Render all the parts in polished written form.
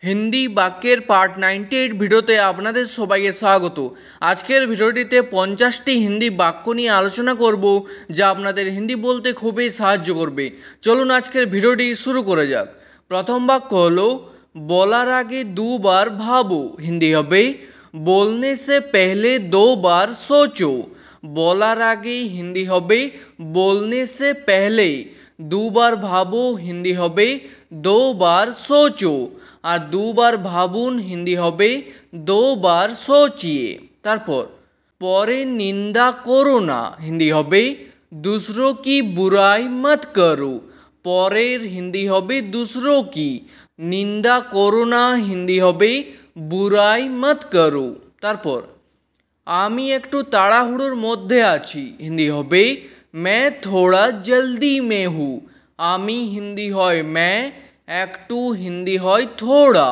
হিন্দি বাক্যের পার্ট 98 ভিডিওতে আপনাদের সবাইকে স্বাগত। আজকের ভিডিওটিতে 50টি হিন্দি বাক্য নিয়ে আলোচনা করব, যা আপনাদের হিন্দি বলতে খুবই সাহায্য করবে। চলুন আজকের ভিডিওটি শুরু করা যাক। প্রথম বাক্য হলো বলার আগে দুবার ভাবো। হিন্দি হবে बोलने से पहले दो बार सोचो। বলার আগে হিন্দি হবে बोलने से पहले, দুবার ভাবো হিন্দি হবে दो बार सोचो। আর দুবার ভাবুন হিন্দি হবে दो बार सोचिए। তারপর পরে নিন্দা করো না হিন্দি হবে दूसरों की बुराई मत करो। পরের হিন্দি হবে दूसरों की, নিন্দা করো না হিন্দি হবে বুরাই মত করো। তারপর আমি একটু তাড়াহুড়োর মধ্যে আছি হিন্দি হবে मैं थोड़ा जल्दी में हूँ। আমি হিন্দি হয় मैं, একটু হিন্দি হয় थोड़ा,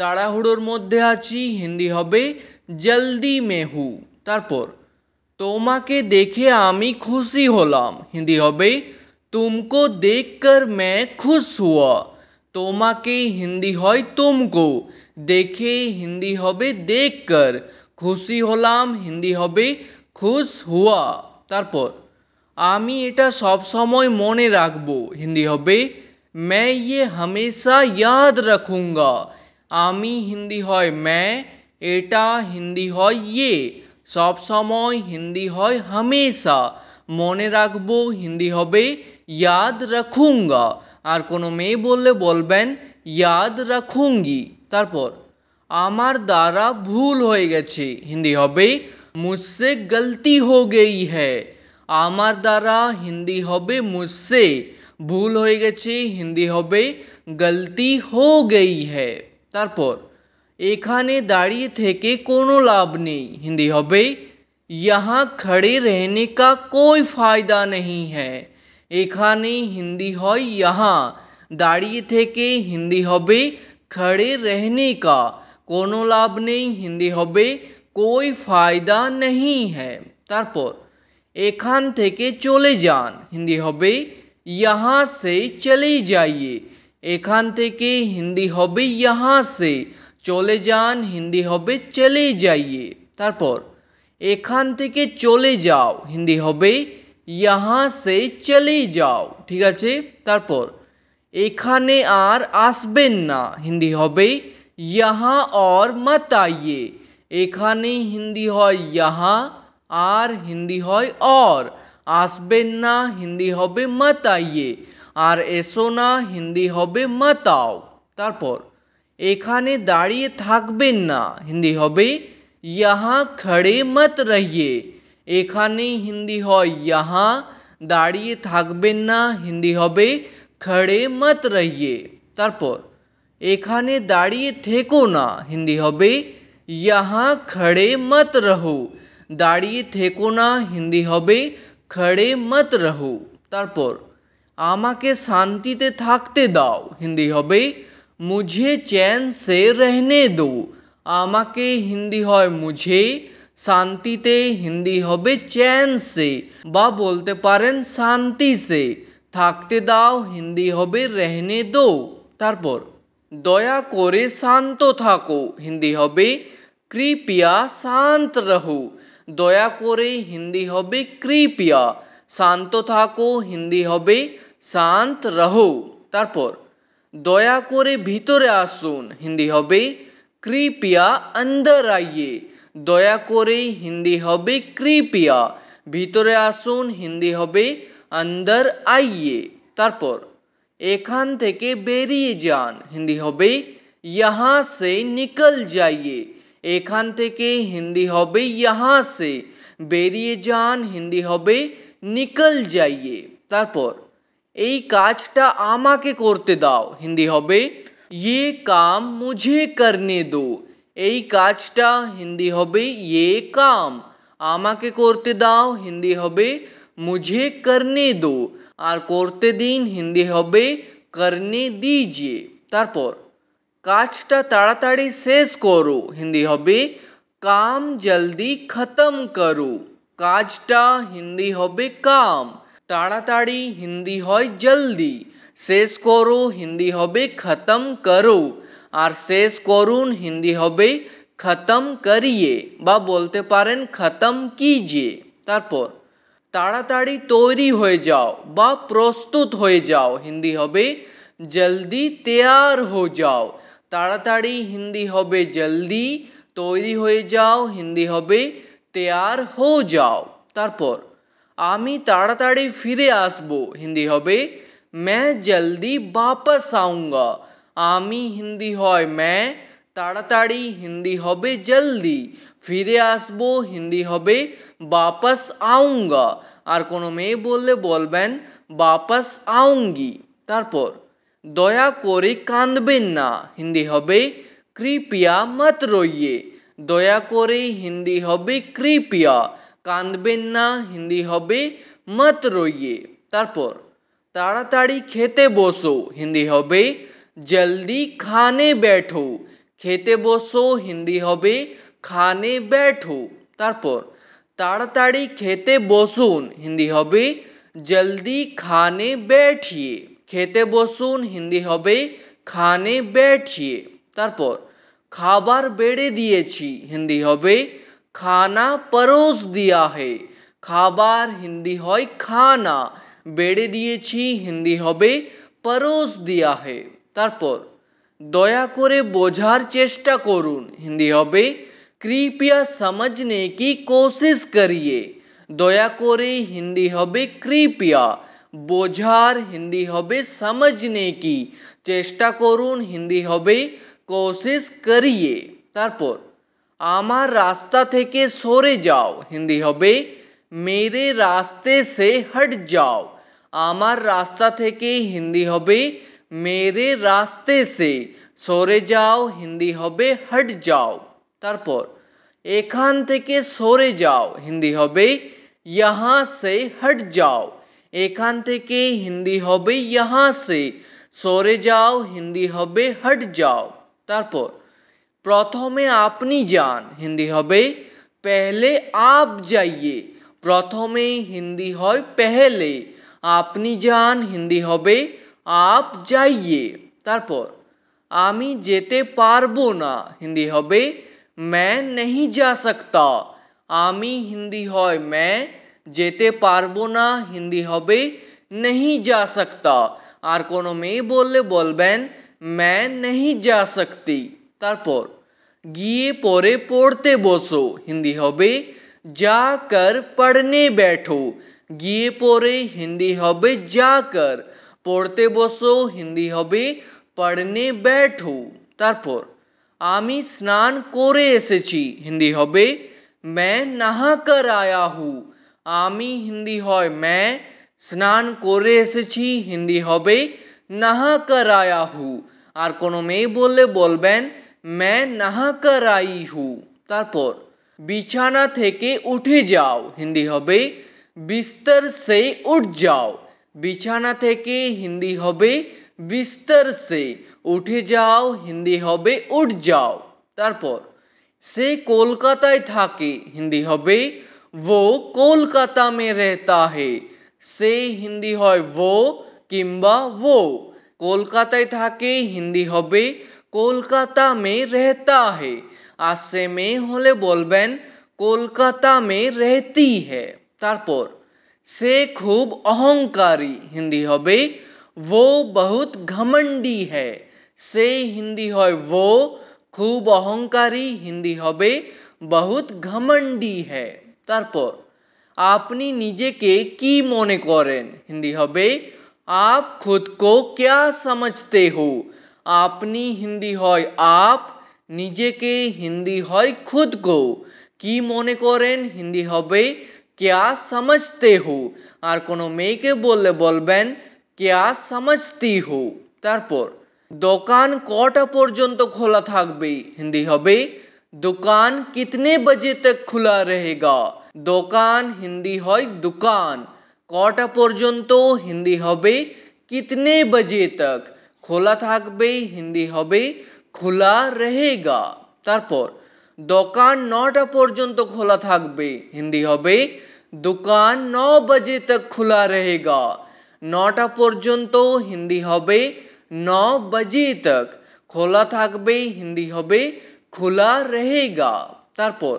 তাড়াহুড়োর মধ্যে আছি হিন্দি হবে জলদি মে হু। তারপর তোমাকে দেখে আমি খুশি হলাম হিন্দি হবে तुमको देखकर मैं खुश हुआ। তোমাকে হিন্দি হয় तुमको, দেখে হিন্দি হবে देखकर, খুশি হলাম হিন্দি হবে खुश हुआ। তারপর আমি এটা সব সময় মনে রাখবো হিন্দি হবে मैं ये हमेशा याद रखूँगा। আমি হিন্দি হয় मैं, এটা হিন্দি হয় ये, সব সময় হিন্দি হয় हमेशा, মনে রাখবো হিন্দি হবে याद रखूँगा। আর কোনো মেয়ে বললে বলবেন याद रखूँगी। তারপর আমার দ্বারা ভুল হয়ে গেছে হিন্দি হবে मुझसे गलती हो गई है। আমার দ্বারা হিন্দি হবে मुझसे, ভুল হয়ে গেছে হিন্দি হবে गलती हो गई है। তারপর এখানে দাঁড়িয়ে থেকে কোনো লাভ নেই হিন্দি হবে यहाँ खड़े रहने का कोई फायदा नहीं है। এখানে হিন্দি হয় यहाँ, দাঁড়িয়ে থেকে হিন্দি হবে खड़े रहने का, কোনো লাভ নেই হিন্দি হবে कोई फायदा नहीं है। তারপর এখান থেকে চলে যান হিন্দি হবে यहाँ से चले जाइए। এখান থেকে হিন্দি হবে यहाँ से, চলে যান হিন্দি হবে চলে যাইয়ে। তারপর এখান থেকে চলে যাও হিন্দি হবে यहाँ से चले जाओ। ঠিক আছে। তারপর এখানে আর আসবেন না হিন্দি হবে यहाँ और मत आइए। এখানে হিন্দি হয় यहाँ, আর হিন্দি হয় और, আসবেন না হিন্দি হবে मत आइए, আর এসো না হিন্দি হবে मत आओ। তারপর এখানে দাঁড়িয়ে থাকবেন না হিন্দি হবে यहाँ खड़े मत रहिए। এখানে হিন্দি হয় यहाँ, দাঁড়িয়ে থাকবেন না হিন্দি হবে खड़े मत रहिए। তারপর এখানে দাঁড়িয়ে থেকো না হিন্দি হবে यहाँ खड़े मत रहो। দাঁড়িয়ে থেকো না হিন্দি হবে खड़े मत रहो। তারপর আমাকে শান্তিতে থাকতে দাও হিন্দি হবে मुझे चैन से रहने दो। আমাকে হিন্দি হয় मुझे, শান্তিতে হিন্দি হবে चैन से, বা বলতে পারেন শান্তি से, থাকতে দাও হিন্দি হবে रहने दो। তারপর দয়া করে শান্ত থাকো হিন্দি হবে कृपया শান্ত রহো। দয়া করে হিন্দি হবে कृपया, শান্ত থাকো হিন্দি হবে শান্ত রহো। তারপর দয়া করে ভিতরে আসুন হিন্দি হবে कृपया अंदर आइए। দয়া করে হিন্দি হবে कृपया, ভিতরে আসুন হিন্দি হবে अंदर आइए। তারপর এখান থেকে বেরিয়ে যান হিন্দি হবে यहाँ से निकल जाइए। এখান থেকে হিন্দি হবে यहाँ से, বেরিয়ে যান হিন্দি হবে निकल जाइए। তারপর এই কাজটা আমাকে করতে দাও হিন্দি হবে ये काम मुझे करने दो। এই কাজটা হিন্দি হবে ये काम, আমাকে করতে দাও হিন্দি হবে मुझे करने दो, আর করতে দিন হিন্দি হবে करने दीजिए। তারপর কাজটা তাড়াতাড়ি শেষ করো হিন্দি হবে काम जल्दी खत्म करो। কাজটা হিন্দি হবে काम, তাড়াতাড়ি হিন্দি হয় जल्दी, শেষ করো হিন্দি হবে खत्म करो, আর শেষ করুন হিন্দি হবে খতম করিয়ে বা বলতে পারেন খতম কিজিয়ে। তারপর তাড়াতাড়ি তৈরি হয়ে যাও বা প্রস্তুত হয়ে যাও হিন্দি হবে জলদি তৈয়ার হো যাও। তাড়াতাড়ি হিন্দি হবে জলদি, তৈরি হয়ে যাও হিন্দি হবে তৈয়ার হো যাও। তারপর আমি তাড়াতাড়ি ফিরে আসবো হিন্দি হবে मैं जल्दी वापस आऊँगा। আমি হিন্দি হয় मैं, তাড়াতাড়ি হিন্দি হবে জলদি, ফিরে আসবো হিন্দি হবে वापस आऊँगा। আর কোনো মেয়ে বললে বলবেন वापस आऊँगी। তারপর দয়া করে কাঁদবেন না হিন্দি হবে কৃপয়া মত রোইয়ে। দয়া করে হিন্দি হবে কৃপয়া, কাঁদবেন না হিন্দি হবে মত রোইয়ে। তারপর তাড়াতাড়ি খেতে বসো হিন্দি হবে জলদি খানে बैठो। খেতে বসো হিন্দি হবে খানে बैठो। তারপর তাড়াতাড়ি খেতে বসুন হিন্দি হবে জলদি খানে बैठिए। খেতে বসুন হিন্দি হবে খানে बैठिए। তারপর খাবার বেড়ে দিয়েছি হিন্দি হবে খানা পরোস দিয়া হে। খাবার হিন্দি হয় খানা, বেড়ে দিয়েছি হিন্দি হবে পরোস দিয়া হে। তারপর দয়া করে বোঝার চেষ্টা করুন হিন্দি হবে কৃপয়া समझने की कोशिश करिए। দয়া করে হিন্দি হবে কৃপয়া, বোঝার হিন্দি হবে समझने की, চেষ্টা করুন হিন্দি হবে কোশিশ করিয়ে। তারপর আমার রাস্তা থেকে সরে যাও হিন্দি হবে मेरे रास्ते से हट जाओ। আমার রাস্তা থেকে হিন্দি হবে मेरे रास्ते से, সরে যাও হিন্দি হবে हट जाओ। তারপর এখান থেকে সরে যাও হিন্দি হবে यहाँ से हट जाओ। এখান থেকে হিন্দি হবে यहाँ से, সরে যাও হিন্দি হবে हट जाओ। তারপর প্রথমে আপনি যান হিন্দি হবে पहले आप जाइए। প্রথমে হিন্দি হয় पहले, আপনি যান হিন্দি হবে आप जाइए। তারপর আমি যেতে পারবো না হিন্দি হবে मैं नहीं जा सकता। আমি হিন্দি হয় मैं, যেতে পারবো না হিন্দি হবে नहीं जा सकता। আর কোনো মেয়ে বললে বলবেন मैं नहीं जा सकती। তারপর গিয়ে পরে পড়তে বসো হিন্দি হবে जाकर पढ़ने बैठो। গিয়ে পরে হিন্দি হবে जाकर, পড়তে বসো হিন্দি হবে पढ़ने बैठो। তারপর আমি স্নান করে এসেছি হিন্দি হবে मैं नहा कर आया हूँ। আমি হিন্দি হয় मैं, স্নান করে এসেছি হিন্দি হবে नहा कर आया हूँ। আর কোনো মেয়ে বললে বলবেন मैं नहा कर आई हूँ। তারপর বিছানা থেকে উঠে যাও হিন্দি হবে बिस्तर से उठ जाओ। বিছানা থেকে হিন্দি হবে बिस्तर से, উঠে যাও হিন্দি হবে उठ जाओ। তারপর সে কলকাতায় থাকে হিন্দি হবে वो कोलकाता में रहता है। সে হিন্দি হয় वो কিংবা वो, কলকাতায় থাকে হিন্দি হবে कोलकाता में रहता है। আর সে মেয়ে হলে বলবেন कोलकाता में रहती है। তারপর সে খুব অহংকারী হিন্দি হবে वो बहुत घमंडी है। সে হিন্দি হয় वो, খুব অহংকারী হিন্দি হবে बहुत घमंडी है। তারপর আপনি নিজেকে কি মনে করেন হিন্দি হবে आप खुद को क्या समझते हो। আপনি হিন্দি হয় आप, নিজেকে হিন্দি হয় खुद को, কি মনে করেন হিন্দি হবে क्या समझते हो। আর কোনো মেয়েকে বললে বলবেন क्या समझती हो। তারপর দোকান কটা পর্যন্ত খোলা থাকবে হিন্দি হবে दुकान कितने बजे तक खुला रहेगा। দোকান হিন্দি হয় दुकान, কটা পর্যন্ত হিন্দি হবে कितने बजे तक, খোলা থাকবে হিন্দি হবে खुला रहेगा। তারপর দোকান 9টা পর্যন্ত খোলা থাকবে হিন্দি হবে दुकान 9 बजे तक खुला रहेगा। 9টা পর্যন্ত হিন্দি হবে 9 बजे तक, খোলা থাকবে হিন্দি হবে খোলা रहेगा। তারপর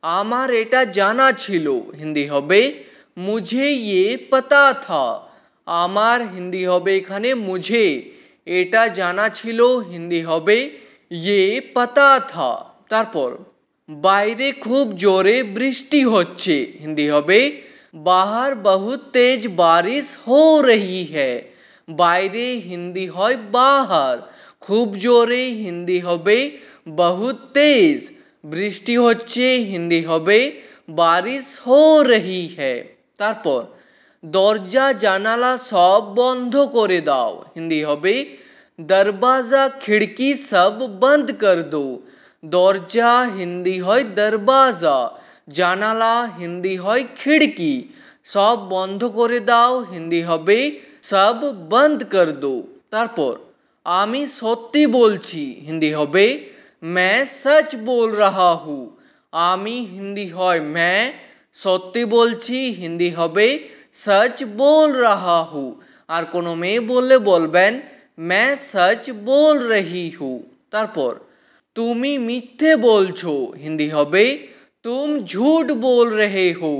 আমার এটা জানা ছিল হিন্দি হবে मुझे ये पता था। আমার হিন্দি হবে এখানে मुझे, এটা জানা ছিল হিন্দি হবে ये पता था। তারপর বাইরে খুব জোরে বৃষ্টি হচ্ছে হিন্দি হবে बाहर बहुत तेज बारिश हो रही है। বাইরে হিন্দি হয় বাহার, খুব জোরে হিন্দি হবে बहुत तेज, বৃষ্টি হচ্ছে হিন্দি হবে बारिश हो रही है। তারপর দরজা জানালা সব বন্ধ করে দাও হিন্দি হবে दरवाजा खिड़की सब बंद कर दो। দরজা হিন্দি হয় দরবাজা, জানালা হিন্দি হয় খিড়কি, সব বন্ধ করে দাও হিন্দি হবে সব বন্ধ কর দো। তারপর আমি সত্যি বলছি হিন্দি হবে मैं सच बोल रहा हूँ। আমি হিন্দি হয় मैं, সত্যি বলছি হিন্দি হবে सच बोल रहा हूँ। আর কোনো মেয়ে বললে বলবেন मैं सच बोल रही हूँ। তারপর তুমি মিথ্যে বলছো হিন্দি হবে तुम झूठ बोल रहे हो।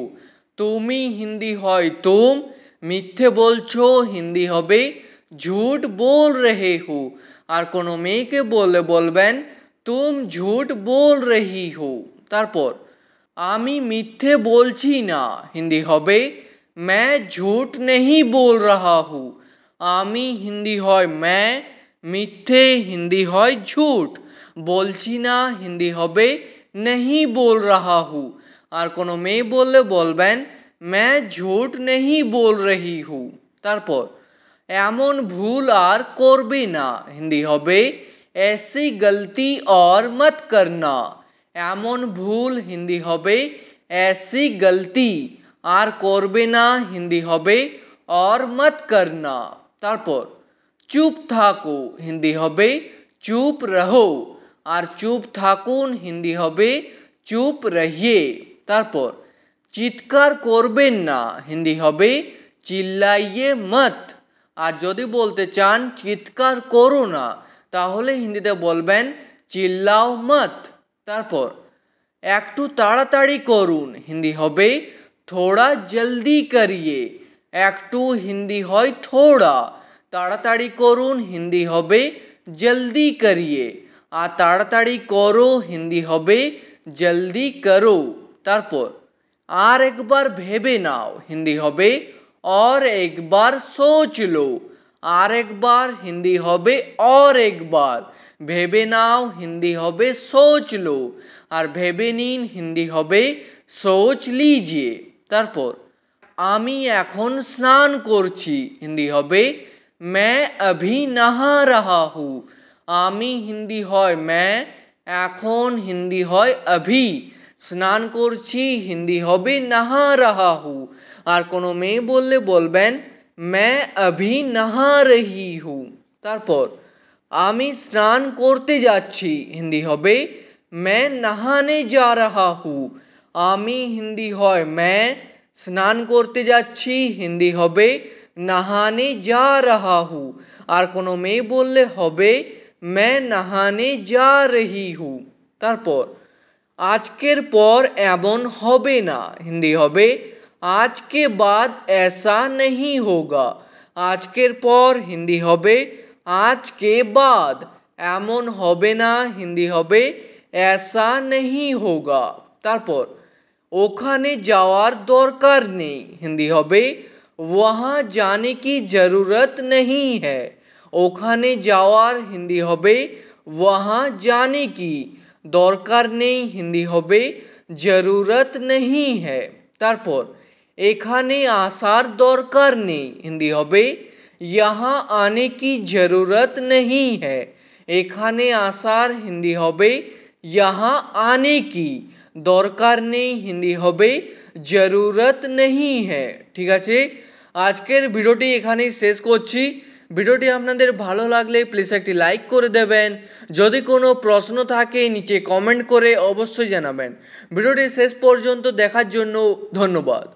তুমি হিন্দি হয় तुम, মিথ্যে বলছো হিন্দি হবে झूठ बोल रहे हो। আর কোনো মেয়েকে বললে বলবেন तुम झूठ बोल रही हो। তারপর আমি মিথ্যে বলছি না হিন্দি হবে मैं झूठ नहीं बोल रहा हूँ। আমি হিন্দি হয় मैं, মিথ্যে হিন্দি হয় झूठ, বলছি না হিন্দি হবে नहीं बोल रहा हूँ। আর কোনো মেয়ে বললে বলবেন मैं झूठ नहीं बोल रही हूँ। তারপর এমন ভুল আর করবে না হিন্দি হবে ऐसी गलती और मत करना। এমন ভুল হিন্দি হবে ऐसी गलती, আর করবে না হিন্দি হবে और मत करना। তারপর চুপ থাকো হিন্দি হবে চুপ রহো, আর চুপ থাকুন হিন্দি হবে চুপ রহিয়ে। তারপর চিৎকার করবেন না হিন্দি হবে চিল্লাইয়ে মত। আর যদি বলতে চান চিৎকার করো না তাহলে হিন্দিতে বলবেন চিল্লাও মত। তারপর একটু তাড়াতাড়ি করুন হিন্দি হবে থোড়া জলদি করিয়ে। একটু হিন্দি হয় থোড়া, তাড়াতাড়ি করুন হিন্দি হবে জলদি করিয়ে, আর তাড়াতাড়ি করো হিন্দি হবে জলদি করো। তারপর আর একবার ভেবে নাও হিন্দি হবে और एक बार सोच लो। আর একবার হিন্দি হবে और एक बार, ভেবে নাও হিন্দি হবে सोच लो, আর ভেবে নিন হিন্দি হবে सोच लीजिए। তারপর আমি এখন স্নান করছি হিন্দি হবে मैं अभी नहा रहा हूँ। আমি হিন্দি হয় मैं, এখন হিন্দি হয় अभी, স্নান করছি হিন্দি হবে नहा रहा हूँ। আর কোনো মেয়ে বললে বলবেন मैं अभी नहा रही हूँ। তারপর আমি স্নান করতে যাচ্ছি হিন্দি হবে मैं नहाने जा रहा हूँ। আমি হিন্দি হয় मैं, স্নান করতে যাচ্ছি হিন্দি হবে नहाने जा रहा हूँ। আর কোনো মেয়ে বললে হবে मैं नहाने जा रही हूँ। তারপর আজকের পর এমন হবে না হিন্দি হবে आज के बाद ऐसा नहीं होगा। আজকের পর হিন্দি হবে आज के बाद, এমন হবে না হিন্দি হবে ऐसा नहीं होगा। তারপর ওখানে যাওয়ার দরকার নেই হিন্দি হবে वहाँ जाने की ज़रूरत नहीं है। ওখানে যাওয়ার হিন্দি হবে वहाँ जाने की, দরকার নেই হিন্দি হবে ज़रूरत नहीं है। তারপর এখানে আসার দরকার নেই হিন্দি হবে यहाँ आने की ज़रूरत नहीं है। এখানে আসার হিন্দি হবে यहाँ आने की, দরকার নেই হিন্দি হবে ज़रूरत नहीं है। ঠিক আছে, আজকের ভিডিওটি এখানেই শেষ করছি। ভিডিওটি আপনাদের ভালো লাগলে প্লিজ একটি লাইক করে দেবেন। যদি কোনো প্রশ্ন থাকে নিচে কমেন্ট করে অবশ্যই জানাবেন। ভিডিওটি শেষ পর্যন্ত দেখার জন্য ধন্যবাদ।